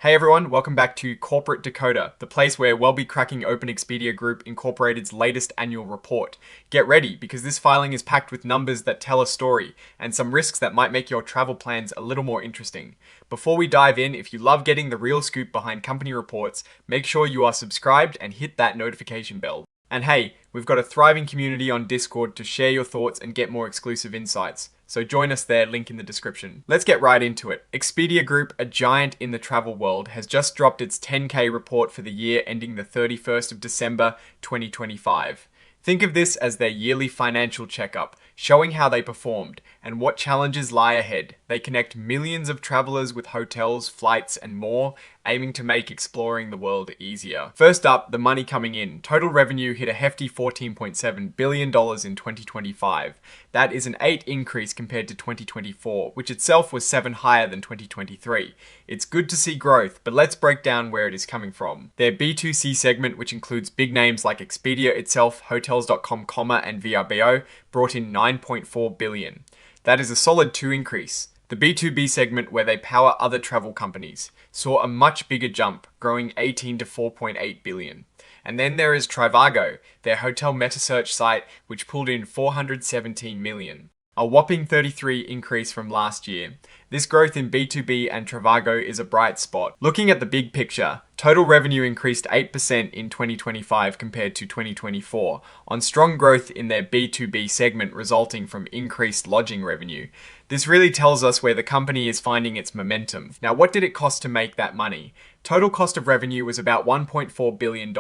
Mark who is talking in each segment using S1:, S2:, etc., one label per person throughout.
S1: Hey everyone, welcome back to Corporate Dakota, the place where we'll be cracking open Expedia Group Incorporated's latest annual report. Get ready, because this filing is packed with numbers that tell a story, and some risks that might make your travel plans a little more interesting. Before we dive in, if you love getting the real scoop behind company reports, make sure you are subscribed and hit that notification bell. And hey, we've got a thriving community on Discord to share your thoughts and get more exclusive insights. So join us there, link in the description. Let's get right into it. Expedia Group, a giant in the travel world, has just dropped its 10K report for the year ending the 31st of December 2025. Think of this as their yearly financial checkup, showing how they performed and what challenges lie ahead. They connect millions of travelers with hotels, flights, and more, aiming to make exploring the world easier. First up, the money coming in. Total revenue hit a hefty $14.7 billion in 2025. That is an 8 increase compared to 2024, which itself was 7 higher than 2023. It's good to see growth, but let's break down where it is coming from. Their B2C segment, which includes big names like Expedia itself, Hotels.com, and VRBO, brought in $9.4 billion. That is a solid 2 increase. The B2B segment, where they power other travel companies, saw a much bigger jump, growing 18 to 4.8 billion. And then there is Trivago, their hotel metasearch site, which pulled in 417 million. A whopping 33 increase from last year. This growth in B2B and Trivago is a bright spot. Looking at the big picture, total revenue increased 8% in 2025 compared to 2024, on strong growth in their B2B segment resulting from increased lodging revenue. This really tells us where the company is finding its momentum. Now, what did it cost to make that money? Total cost of revenue was about $1.4 billion.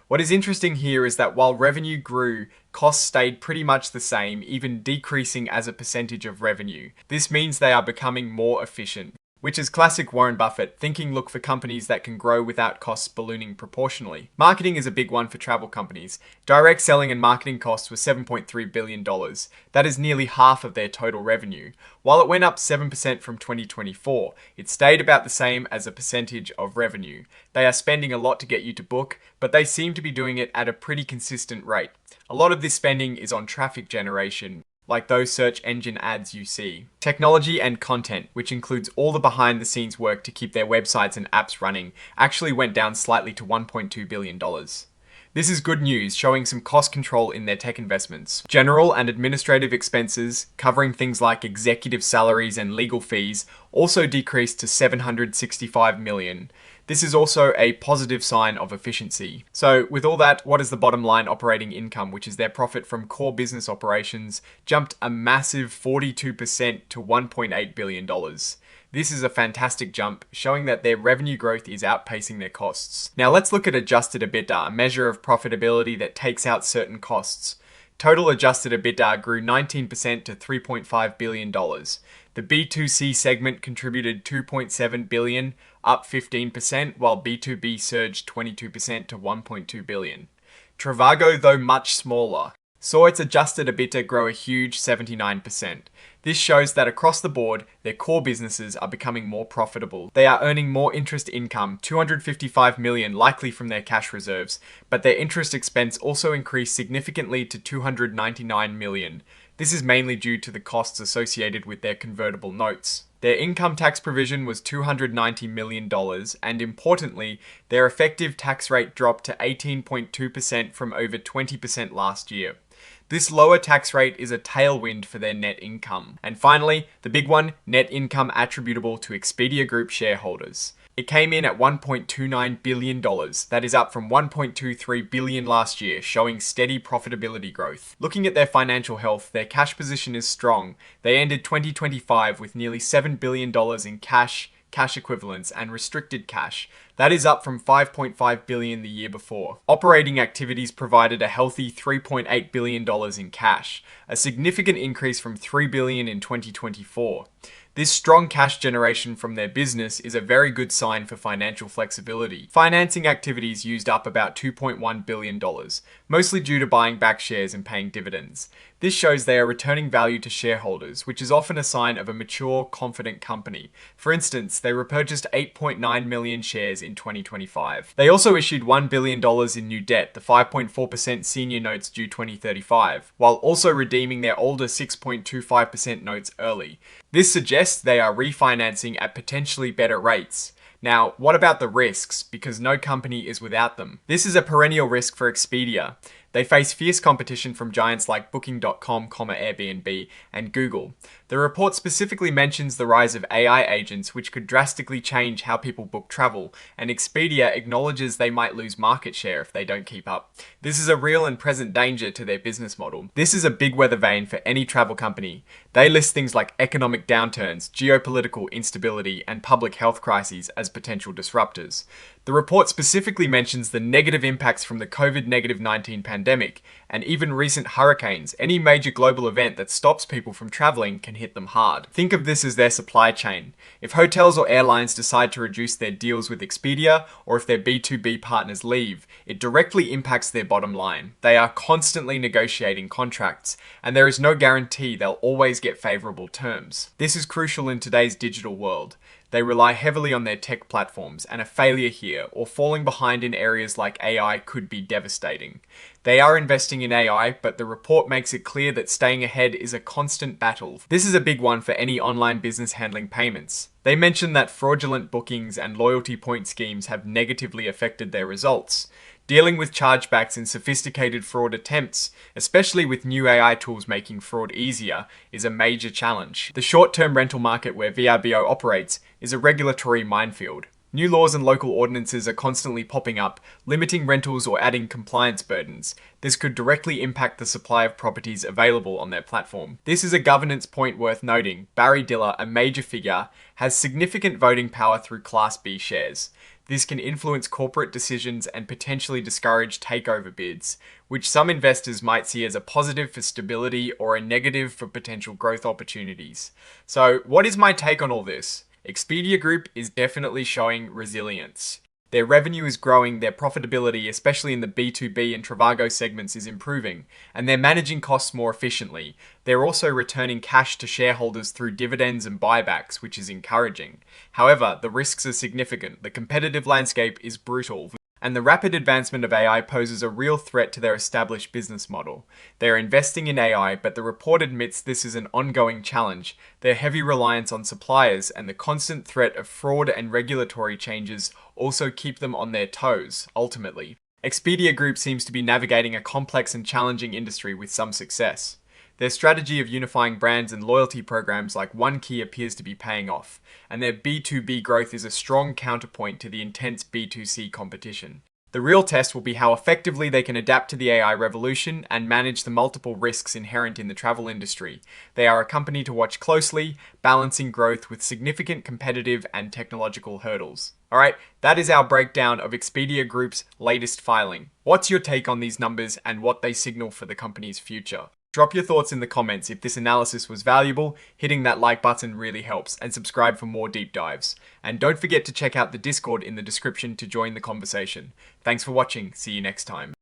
S1: What is interesting here is that while revenue grew, costs stayed pretty much the same, even decreasing as a percentage of revenue. This means they are becoming more efficient, which is classic Warren Buffett, thinking look for companies that can grow without costs ballooning proportionally. Marketing is a big one for travel companies. Direct selling and marketing costs were $7.3 billion. That is nearly half of their total revenue. While it went up 7% from 2024, it stayed about the same as a percentage of revenue. They are spending a lot to get you to book, but they seem to be doing it at a pretty consistent rate. A lot of this spending is on traffic generation, like those search engine ads you see. Technology and content, which includes all the behind the scenes work to keep their websites and apps running, actually went down slightly to $1.2 billion. This is good news, showing some cost control in their tech investments. General and administrative expenses, covering things like executive salaries and legal fees, also decreased to $765 million. This is also a positive sign of efficiency. So with all that, what is the bottom line operating income, which is their profit from core business operations, jumped a massive 42% to $1.8 billion. This is a fantastic jump, showing that their revenue growth is outpacing their costs. Now let's look at adjusted EBITDA, a measure of profitability that takes out certain costs. Total adjusted EBITDA grew 19% to $3.5 billion. The B2C segment contributed $2.7 billion, up 15%, while B2B surged 22% to $1.2 billion. Trivago, though much smaller, saw its adjusted EBITDA grow a huge 79%. This shows that across the board, their core businesses are becoming more profitable. They are earning more interest income, $255 million likely from their cash reserves, but their interest expense also increased significantly to $299 million. This is mainly due to the costs associated with their convertible notes. Their income tax provision was $290 million, and importantly, their effective tax rate dropped to 18.2% from over 20% last year. This lower tax rate is a tailwind for their net income. And finally, the big one, net income attributable to Expedia Group shareholders. It came in at $1.29 billion. That is up from $1.23 billion last year, showing steady profitability growth. Looking at their financial health, their cash position is strong. They ended 2025 with nearly $7 billion in cash equivalents, and restricted cash. That is up from $5.5 billion the year before. Operating activities provided a healthy $3.8 billion in cash, a significant increase from $3 billion in 2024. This strong cash generation from their business is a very good sign for financial flexibility. Financing activities used up about $2.1 billion, mostly due to buying back shares and paying dividends. This shows they are returning value to shareholders, which is often a sign of a mature, confident company. For instance, they repurchased 8.9 million shares in 2025. They also issued $1 billion in new debt, the 5.4% senior notes due 2035, while also redeeming their older 6.25% notes early. This suggests they are refinancing at potentially better rates. Now, what about the risks? Because no company is without them. This is a perennial risk for Expedia. They face fierce competition from giants like Booking.com, Airbnb, and Google. The report specifically mentions the rise of AI agents, which could drastically change how people book travel, and Expedia acknowledges they might lose market share if they don't keep up. This is a real and present danger to their business model. This is a big weather vane for any travel company. They list things like economic downturns, geopolitical instability, and public health crises as potential disruptors. The report specifically mentions the negative impacts from the COVID-19 pandemic, and even recent hurricanes. Any major global event that stops people from traveling can hit them hard. Think of this as their supply chain. If hotels or airlines decide to reduce their deals with Expedia, or if their B2B partners leave, it directly impacts their bottom line. They are constantly negotiating contracts, and there is no guarantee they'll always get favorable terms. This is crucial in today's digital world. They rely heavily on their tech platforms, and a failure here or falling behind in areas like AI could be devastating. They are investing in AI, but the report makes it clear that staying ahead is a constant battle. This is a big one for any online business handling payments. They mention that fraudulent bookings and loyalty point schemes have negatively affected their results. Dealing with chargebacks and sophisticated fraud attempts, especially with new AI tools making fraud easier, is a major challenge. The short-term rental market where VRBO operates is a regulatory minefield. New laws and local ordinances are constantly popping up, limiting rentals or adding compliance burdens. This could directly impact the supply of properties available on their platform. This is a governance point worth noting. Barry Diller, a major figure, has significant voting power through Class B shares. This can influence corporate decisions and potentially discourage takeover bids, which some investors might see as a positive for stability or a negative for potential growth opportunities. So, what is my take on all this? Expedia Group is definitely showing resilience. Their revenue is growing, their profitability, especially in the B2B and Trivago segments, is improving, and they're managing costs more efficiently. They're also returning cash to shareholders through dividends and buybacks, which is encouraging. However, the risks are significant. The competitive landscape is brutal, and the rapid advancement of AI poses a real threat to their established business model. They are investing in AI, but the report admits this is an ongoing challenge. Their heavy reliance on suppliers and the constant threat of fraud and regulatory changes also keep them on their toes, ultimately. Expedia Group seems to be navigating a complex and challenging industry with some success. Their strategy of unifying brands and loyalty programs like One Key appears to be paying off, and their B2B growth is a strong counterpoint to the intense B2C competition. The real test will be how effectively they can adapt to the AI revolution and manage the multiple risks inherent in the travel industry. They are a company to watch closely, balancing growth with significant competitive and technological hurdles. Alright, that is our breakdown of Expedia Group's latest filing. What's your take on these numbers and what they signal for the company's future? Drop your thoughts in the comments. If this analysis was valuable, hitting that like button really helps, and subscribe for more deep dives. And don't forget to check out the Discord in the description to join the conversation. Thanks for watching. See you next time.